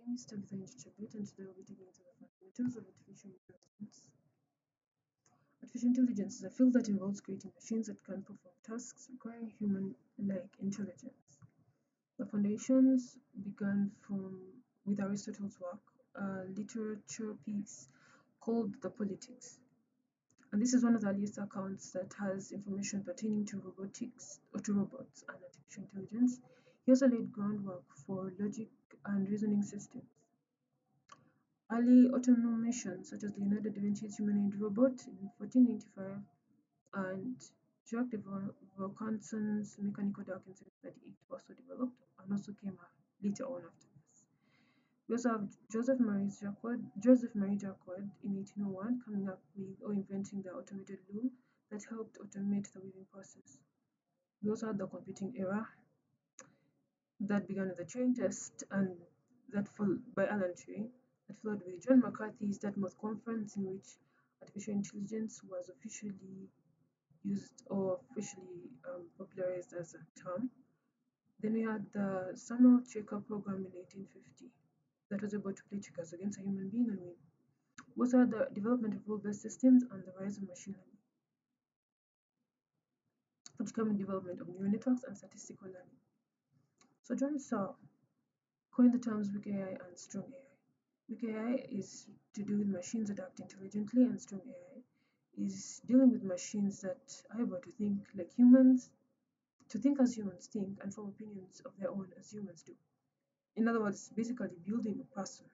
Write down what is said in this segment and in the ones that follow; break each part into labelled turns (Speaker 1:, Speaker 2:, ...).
Speaker 1: name is Tabitha Inchichabit, and today we'll be digging into the fundamentals of artificial intelligence. Artificial intelligence is a field that involves creating machines that can perform tasks requiring human-like intelligence. The foundations began with Aristotle's work, a literature piece called The Politics. And this is one of the earliest accounts that has information pertaining to robotics or to robots and artificial intelligence. He also laid groundwork for logic and reasoning systems. Early automations such as Leonardo da Vinci's humanoid robot in 1495 and Jacques de Vaucanson's mechanical duck in 1738 were also developed and also came later on after this. We also have Joseph Marie Jacquard in 1801 coming up with or inventing the automated loom that helped automate the weaving process. We also had the computing era that began with the Turing test and that followed by Alan Turing, that followed with John McCarthy's Dartmouth Conference, in which artificial intelligence was officially used or officially popularized as a term. Then we had the Samuel Checker program in 1850 that was able to play checkers against a human being and win. We also had the development of rule-based systems and the rise of machine learning, which came in development of neural networks and statistical learning. So John Searle coined the terms weak AI and strong AI. Weak AI is to do with machines that act intelligently, and strong AI is dealing with machines that are able to think like humans, to think as humans think, and form opinions of their own as humans do. In other words, basically building a person.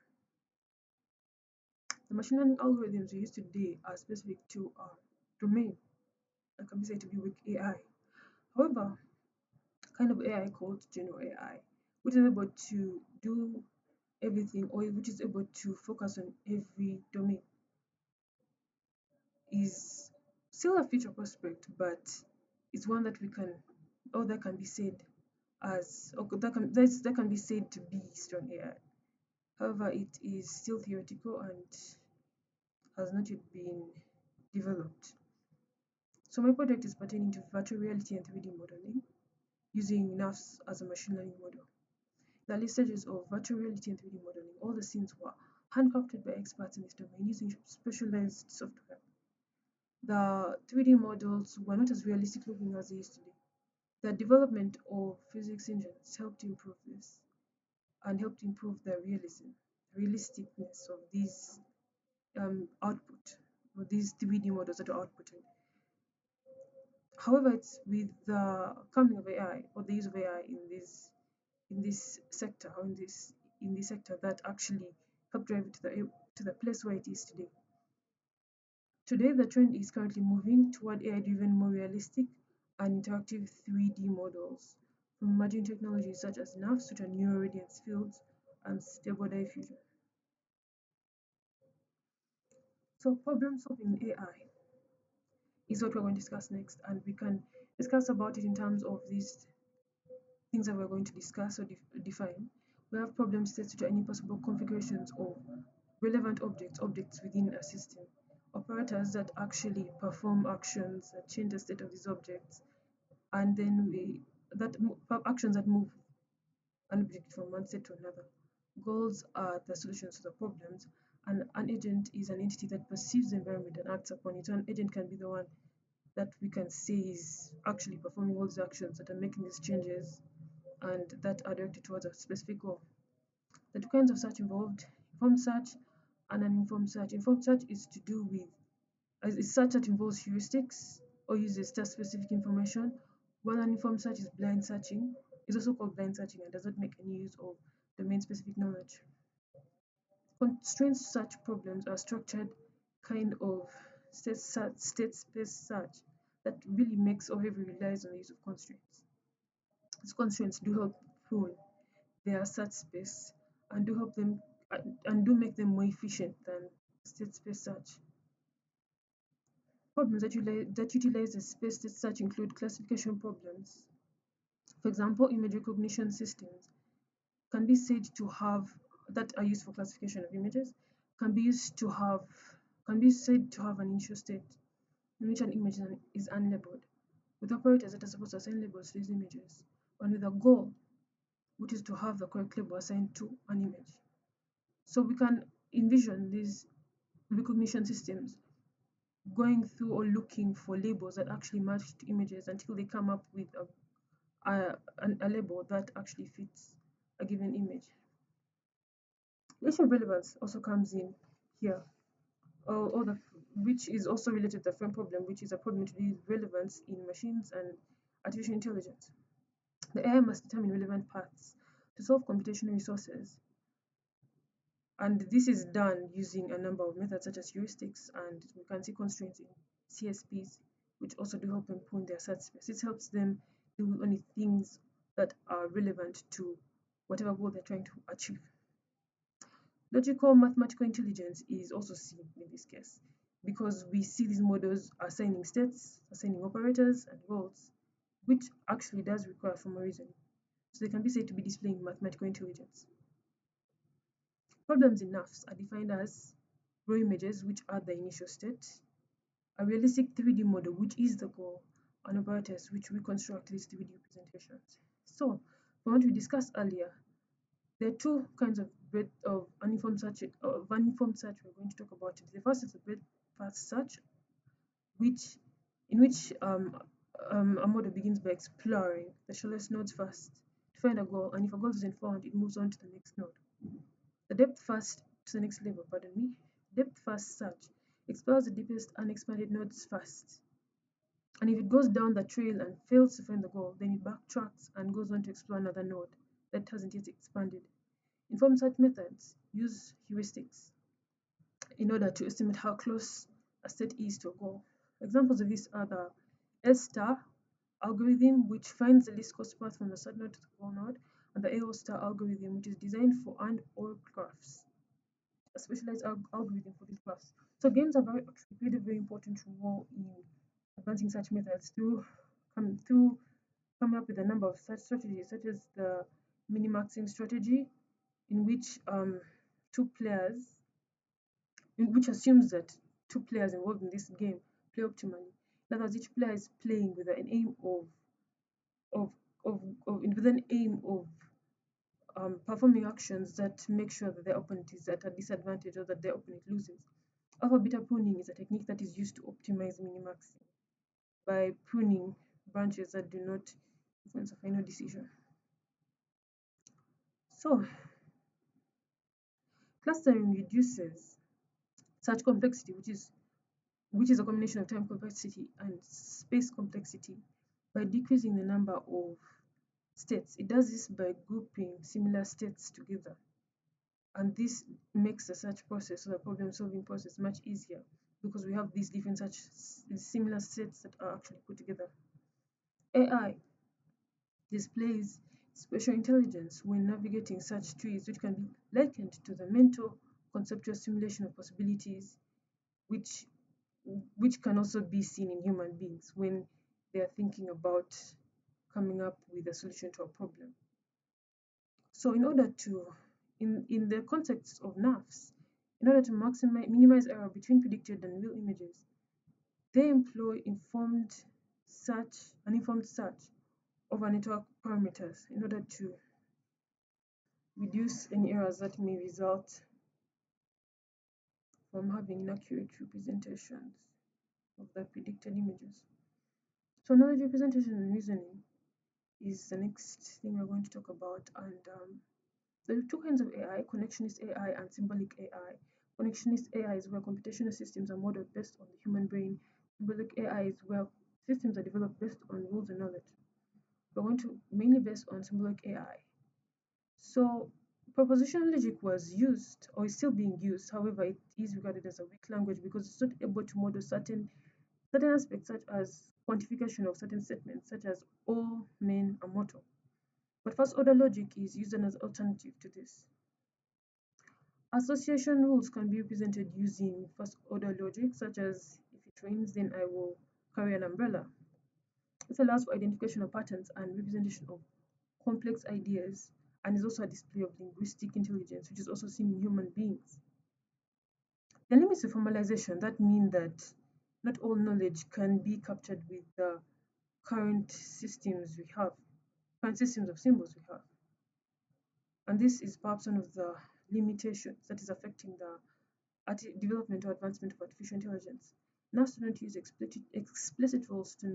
Speaker 1: The machine learning algorithms we use today are specific to our domain and can be said to be weak AI. However, kind of AI called general AI, which is able to do everything or which is able to focus on every domain, is still a future prospect, but it's one that we can, or that can be said as, or that can be said to be strong AI. However, it is still theoretical and has not yet been developed. So my project is pertaining to virtual reality and 3D modeling using NAFS as a machine learning model. The early stages of virtual reality and 3D modeling, all the scenes were handcrafted by experts in this domain using specialized software. The 3D models were not as realistic looking as they used to be. The development of physics engines helped improve this and helped improve the realisticness of these output, or these 3D models that are outputted. However, it's with the coming of AI or the use of AI in this sector or in this sector that actually helped drive it to the place where it is today. Today, the trend is currently moving toward AI-driven, more realistic and interactive 3D models from emerging technologies such as NAV, such as neural radiance fields, and stable diffusion. So, problem solving in AI is what we're going to discuss next, and we can discuss about it in terms of these things that we're going to discuss or define. We have problem states to any possible configurations of relevant objects within a system, operators that actually perform actions that change the state of these objects, and then actions that move an object from one state to another. Goals are the solutions to the problems, and an agent is an entity that perceives the environment and acts upon it. So an agent can be the one that we can say is actually performing all these actions that are making these changes and that are directed towards a specific goal. The two kinds of search involved: informed search and uninformed search. Informed search is to do with is search that involves heuristics or uses task specific information, while uninformed search is blind searching, is also called blind searching, and does not make any use of domain specific knowledge. Constraint search problems are structured kind of state space search that really makes or heavily relies on the use of constraints. These constraints do help prune their search space and do help them and do make them more efficient than state space search. Problems that utilize the space state search include classification problems. For example, image recognition systems can be said to have that are used for classification of images can be said to have an initial state in which an image is unlabeled, with operators that are supposed to assign labels to these images, and with a goal, which is to have the correct label assigned to an image. So we can envision these recognition systems going through or looking for labels that actually match to images until they come up with a label that actually fits a given image. The issue of relevance also comes in here, which is also related to the frame problem, which is a problem to do with relevance in machines and artificial intelligence. The AI must determine relevant paths to solve computational resources, and this is done using a number of methods such as heuristics, and we can see constraints in CSPs, which also do help them prune their search space. It helps them do only things that are relevant to whatever goal they're trying to achieve. Logical mathematical intelligence is also seen in this case because we see these models assigning states, assigning operators and roles, which actually does require formal reasoning. So they can be said to be displaying mathematical intelligence. Problems in NAFs are defined as raw images, which are the initial state, a realistic 3D model, which is the goal, and operators, which reconstruct these 3D representations. So, from what we discussed earlier, there are two kinds of uninformed search we're going to talk about today. The first is the breadth first search, which in which a model begins by exploring the shallowest nodes first to find a goal, and if a goal isn't found, it moves on to the next node. The depth first to the next level, pardon me. Depth first search explores the deepest unexpanded nodes first. And if it goes down the trail and fails to find the goal, then it backtracks and goes on to explore another node that hasn't yet expanded. Informed search methods use heuristics in order to estimate how close a state is to a goal. Examples of this are the S-star algorithm, which finds the least cost path from the start node to the goal node, and the AO-star algorithm, which is designed for and/or graphs, a specialized algorithm for these graphs. So games are played a very important role in advancing such methods through coming up with a number of such strategies, such as the minimaxing strategy, in which two players which assumes that two players involved in this game play optimally. In other words, each player is playing with an aim of, with an aim of performing actions that make sure that their opponent is at a disadvantage or that their opponent loses. Alpha beta pruning is a technique that is used to optimize minimaxing by pruning branches that do not influence a final decision. So, clustering reduces search complexity, which is a combination of time complexity and space complexity, by decreasing the number of states. It does this by grouping similar states together, and this makes the search process or the problem solving process much easier because we have these different similar states that are actually put together. AI displays spatial intelligence when navigating search trees, which can be likened to the mental conceptual simulation of possibilities, which can also be seen in human beings when they are thinking about coming up with a solution to a problem. So in order to, in the context of NAFs, in order to minimize error between predicted and real images, they employ informed search over network parameters in order to reduce any errors that may result from having inaccurate representations of the predicted images. So knowledge representation and reasoning is the next thing we're going to talk about, and there are two kinds of AI: connectionist AI and symbolic AI. Connectionist AI is where computational systems are modeled based on the human brain. Symbolic AI is where systems are developed based on rules and knowledge. We're going to mainly based on symbolic AI. So propositional logic was used or is still being used. However, it is regarded as a weak language because it's not able to model certain aspects such as quantification of certain statements, such as all men are mortal. But first order logic is used as an alternative to this. Association rules can be represented using first order logic, such as if it rains, then I will carry an umbrella. This allows for identification of patterns and representation of complex ideas, and is also a display of linguistic intelligence, which is also seen in human beings. The limits of formalization that mean that not all knowledge can be captured with the current systems of symbols we have. And this is perhaps one of the limitations that is affecting the development or advancement of artificial intelligence. NAS do not use explicit rules to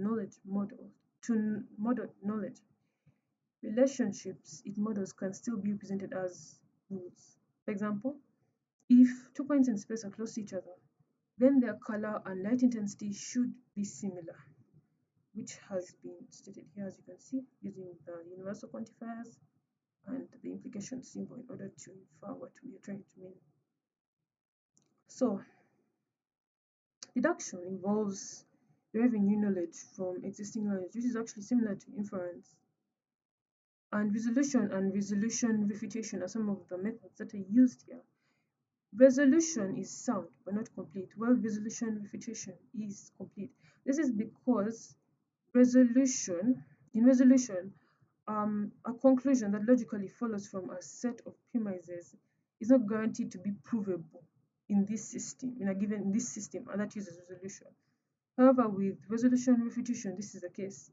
Speaker 1: model knowledge. Relationships it models can still be represented as rules. For example, if 2 points in space are close to each other, then their color and light intensity should be similar, which has been stated here as you can see using the universal quantifiers and the implication symbol in order to infer what we are trying to mean. So, deduction involves deriving new knowledge from existing knowledge, which is actually similar to inference. And resolution refutation are some of the methods that are used here. Resolution is sound but not complete, while resolution refutation is complete. This is because in resolution, a conclusion that logically follows from a set of premises is not guaranteed to be provable in this system, in this system, and that uses resolution. However, with resolution refutation, this is the case.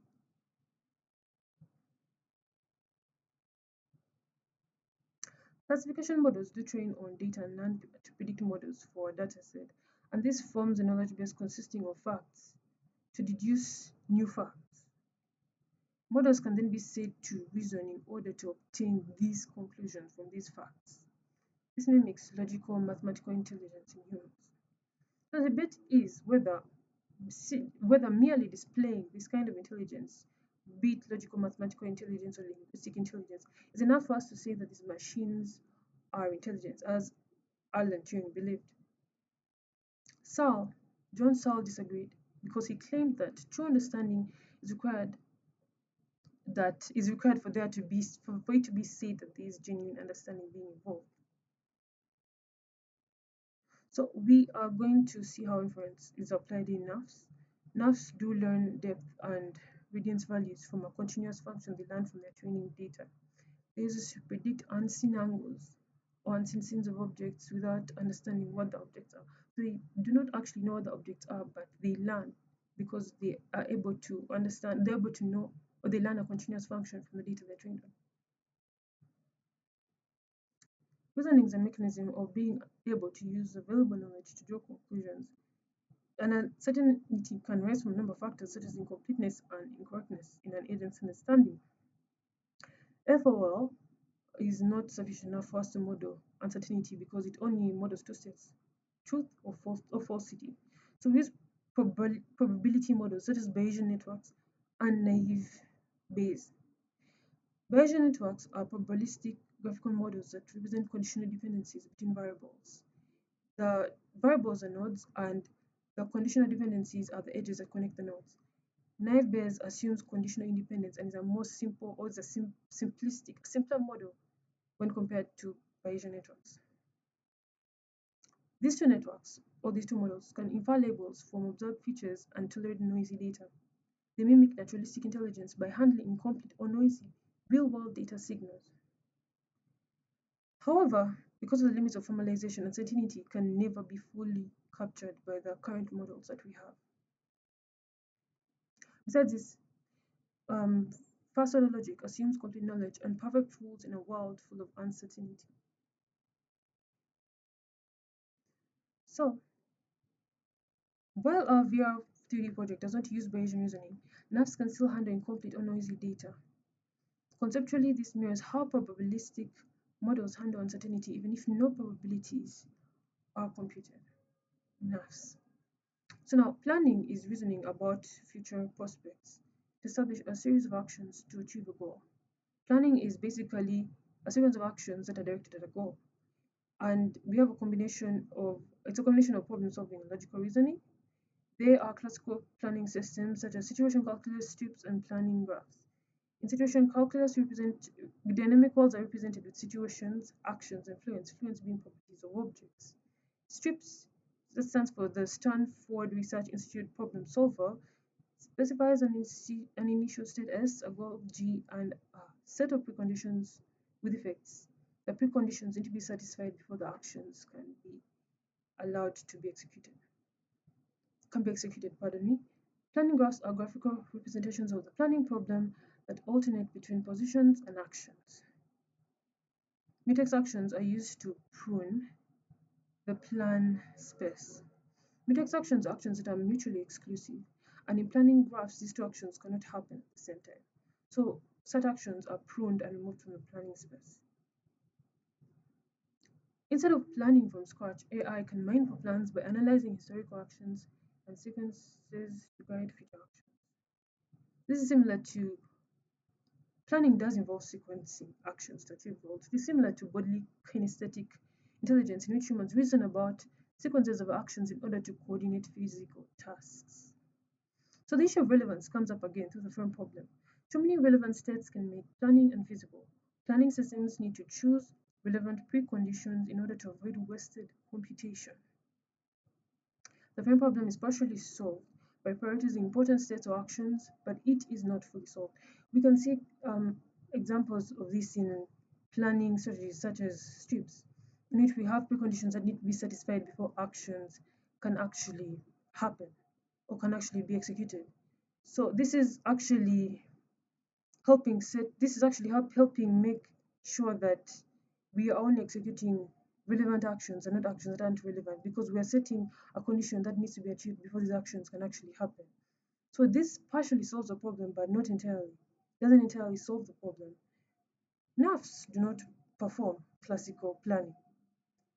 Speaker 1: Classification models do train on data and learn to predict models for a dataset, and this forms a knowledge base consisting of facts to deduce new facts. Models can then be said to reason in order to obtain these conclusions from these facts. This mimics logical mathematical intelligence in humans. So the debate is whether merely displaying this kind of intelligence, be it logical mathematical intelligence or linguistic intelligence, is enough for us to say that these machines are intelligent, as Alan Turing believed. John Searle disagreed because he claimed that true understanding is required for there to be for it to be said that there is genuine understanding being involved. So we are going to see how inference is applied in NAFs. NAFs do learn depth and radiance values from a continuous function they learn from their training data. They use this to predict unseen angles or unseen scenes of objects without understanding what the objects are. So they do not actually know what the objects are, but they learn because they are able to understand, they're able to know, or they learn a continuous function from the data they're trained on. Reasoning is a mechanism of being able to use available knowledge to draw conclusions. And uncertainty can arise from a number of factors such as incompleteness and incorrectness in an agent's understanding. FOL is not sufficient enough for us to model uncertainty because it only models two states, truth or falsity. So we use probability models such as Bayesian networks and naive Bayes. Bayesian networks are probabilistic graphical models that represent conditional dependencies between variables. The variables are nodes and the conditional dependencies are the edges that connect the nodes. Naive Bayes assumes conditional independence and is a more simple or is a simpler model when compared to Bayesian networks. These two networks, or these two models, can infer labels from observed features and tolerate noisy data. They mimic naturalistic intelligence by handling incomplete or noisy real-world data signals. However, because of the limits of formalization, uncertainty can never be fully captured by the current models that we have. Besides this, first-order logic assumes complete knowledge and perfect rules in a world full of uncertainty. So, while our VR3D project does not use Bayesian reasoning, NAFs can still handle incomplete or noisy data. Conceptually, this mirrors how probabilistic models handle uncertainty even if no probabilities are computed. NAFs. So now, planning is reasoning about future prospects to establish a series of actions to achieve a goal. Planning is basically a sequence of actions that are directed at a goal. And we have a combination of problem solving and logical reasoning. There are classical planning systems such as situation calculus, strips, and planning graphs. In situation calculus, dynamic worlds are represented with situations, actions, and fluents being properties of objects. Strips, that stands for the Stanford Research Institute Problem Solver, specifies an initial state S, a goal G, and a set of preconditions with effects. The preconditions need to be satisfied before the actions can be executed. Planning graphs are graphical representations of the planning problem that alternate between positions and actions. Mutex actions are used to prune the plan space. Mutex actions are actions that are mutually exclusive, and in planning graphs, these two actions cannot happen at the same time. So such actions are pruned and removed from the planning space. Instead of planning from scratch, AI can mine for plans by analyzing historical actions and sequences to guide future actions. This is similar to planning does involve sequencing actions to achieve goals. It is similar to bodily kinesthetic intelligence in which humans reason about sequences of actions in order to coordinate physical tasks. So the issue of relevance comes up again through the firm problem. Too many relevant states can make planning unfeasible. Planning systems need to choose relevant preconditions in order to avoid wasted computation. The firm problem is partially solved by prioritizing important states or actions, but it is not fully solved. We can see examples of this in planning strategies such as strips, in which we have preconditions that need to be satisfied before actions can actually happen or can actually be executed. So this is actually helping make sure that we are only executing relevant actions and not actions that aren't relevant, because we are setting a condition that needs to be achieved before these actions can actually happen. So this partially solves the problem, but not entirely. Doesn't entirely solve the problem. NAFs do not perform classical planning,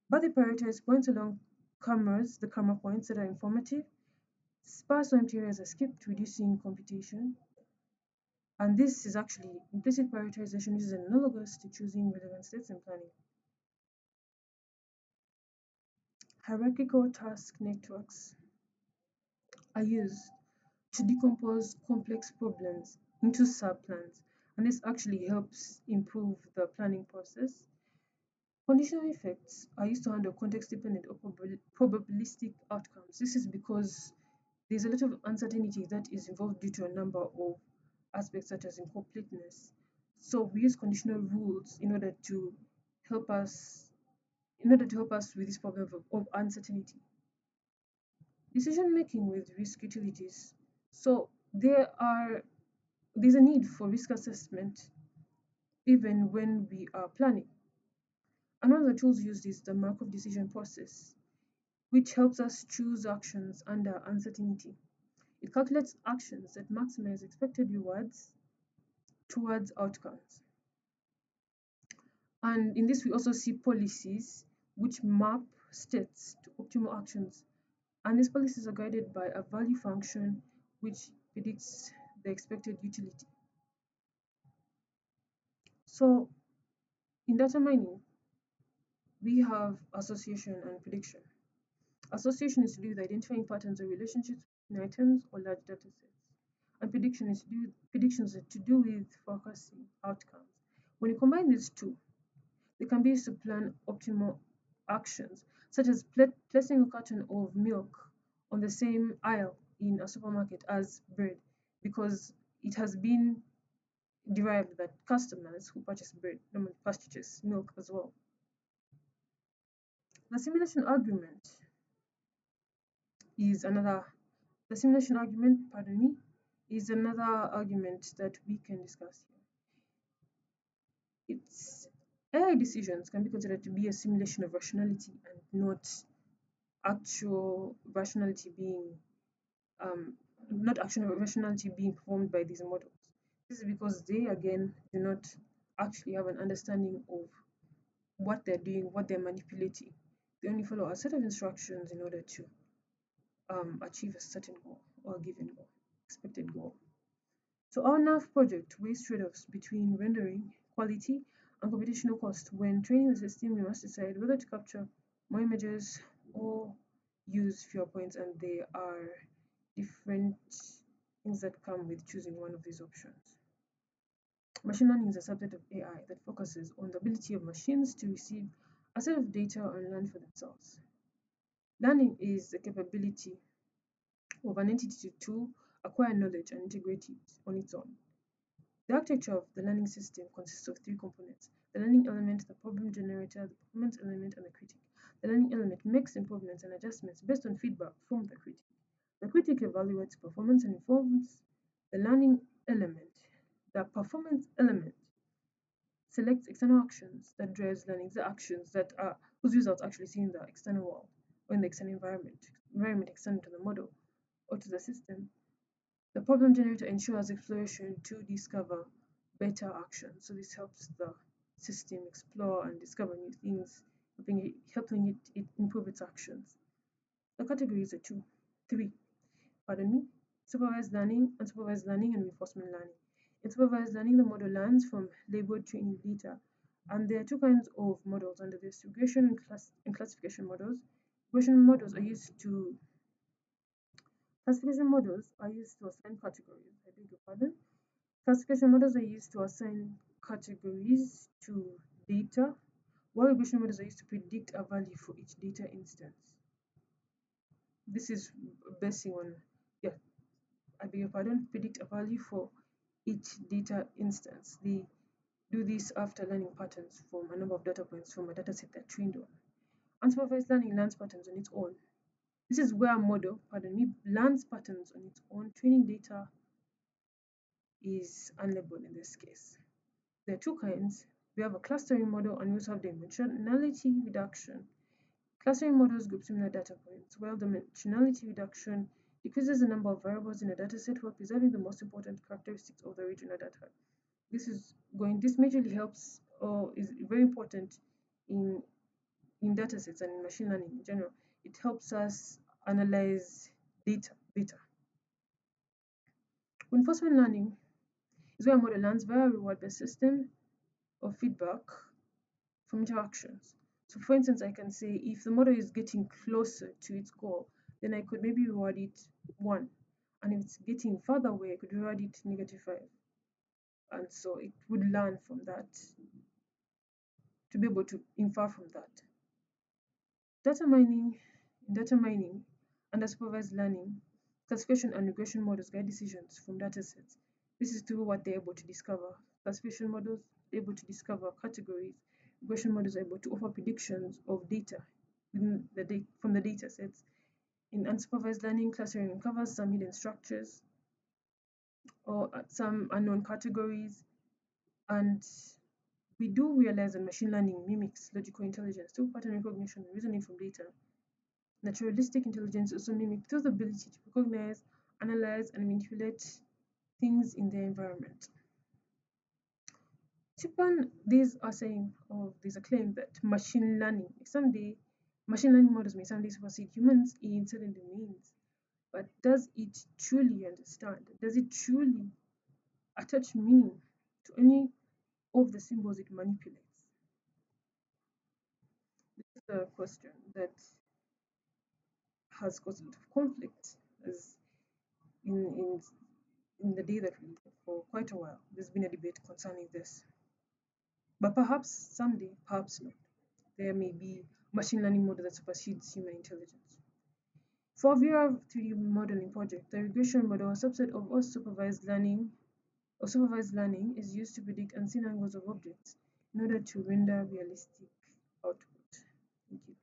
Speaker 1: but they prioritize points along the camera points that are informative. Sparse or empty areas are skipped, reducing computation. And this is actually implicit prioritization, which is analogous to choosing relevant states in planning. Hierarchical task networks are used to decompose complex problems into subplans, and this actually helps improve the planning process. Conditional effects are used to handle context-dependent or probabilistic outcomes. This is because there's a lot of uncertainty that is involved due to a number of aspects such as incompleteness. So we use conditional rules help us in order to help us with this problem of uncertainty. Decision making with risk utilities. So there's a need for risk assessment even when we are planning. And one of the tools used is the Markov decision process, which helps us choose actions under uncertainty. It calculates actions that maximize expected rewards towards outcomes. And in this, we also see policies which map states to optimal actions. And these policies are guided by a value function which predicts the expected utility. So in data mining, we have association and prediction. Association is to do with identifying patterns or relationships in items or large data sets. And predictions are to do with forecasting outcomes. When you combine these two, they can be used to plan optimal actions, such as placing a carton of milk on the same aisle in a supermarket as bread, because it has been derived that customers who purchase bread normally purchase milk as well. The simulation argument is another the simulation argument, pardon me, is another argument that we can discuss here. It's AI decisions can be considered to be a simulation of rationality and not actual rationality being um, not actual rationality being performed by these models. This is because they again do not actually have an understanding of what they're doing, what they're manipulating. They only follow a set of instructions in order to achieve a certain goal or a given goal, expected goal. So our NAV project weighs trade-offs between rendering quality and computational cost. When training the system, we must decide whether to capture more images or use fewer points, and there are different things that come with choosing one of these options. Machine learning is a subset of AI that focuses on the ability of machines to receive a set of data and learn for themselves. Learning is the capability of an entity to acquire knowledge and integrate it on its own. The architecture of the learning system consists of three components: the learning element, the problem generator, the performance element, and the critic. The learning element makes improvements and adjustments based on feedback from the critic. The critic evaluates performance and informs the learning element. The performance element selects external actions that drives learning, the actions that are whose results actually seen in the external world or in the external environment external to the model or to the system. The problem generator ensures exploration to discover better actions. So this helps the system explore and discover new things, helping it improve its actions. The categories are three, pardon me, supervised learning, and reinforcement learning. In supervised learning, the model learns from labeled training data, and there are two kinds of models under this: regression and classification models. Regression models are used to Classification models are used to assign categories. I beg your pardon. Classification models are used to assign categories to data, while regression models are used to predict a value for each data instance. This is basing on, yeah, I beg your pardon, predict a value for each data instance. They do this after learning patterns from a number of data points from a dataset they're trained on. Unsupervised learning learns patterns on its own. This is where a model, pardon me, learns patterns on its own. Training data is unlabeled in this case. There are two kinds. We have a clustering model and we also have dimensionality reduction. Clustering models group similar data points, while dimensionality reduction decreases the number of variables in a dataset while preserving the most important characteristics of the original data. This majorly helps or is very important in datasets and in machine learning in general. It helps us analyze data better. Reinforcement learning is where a model learns via a reward-based system of feedback from interactions. So for instance, I can say if the model is getting closer to its goal, then I could maybe reward it 1. And if it's getting further away, I could reward it -5. And so it would learn from that to be able to infer from that. Data mining, under supervised learning, classification and regression models guide decisions from datasets. This is through what they're able to discover. Classification models are able to discover categories. Regression models are able to offer predictions of data from the data sets. In unsupervised learning, clustering uncovers some hidden structures or some unknown categories, and we do realize that machine learning mimics logical intelligence through pattern recognition and reasoning from data. Naturalistic intelligence also mimics the ability to recognize, analyze, and manipulate things in their environment. These are saying, or there's a claim that machine learning models may someday supersede humans in certain domains. But does it truly understand? Does it truly attach meaning to any of the symbols it manipulates? This is a question that has caused a lot of conflict as in the day that we live. For quite a while, there's been a debate concerning this. But perhaps someday, perhaps not, there may be machine learning model that supersedes human intelligence. For VR 3D modeling project, the regression model, a subset of all supervised learning is used to predict unseen angles of objects in order to render realistic output. Thank you.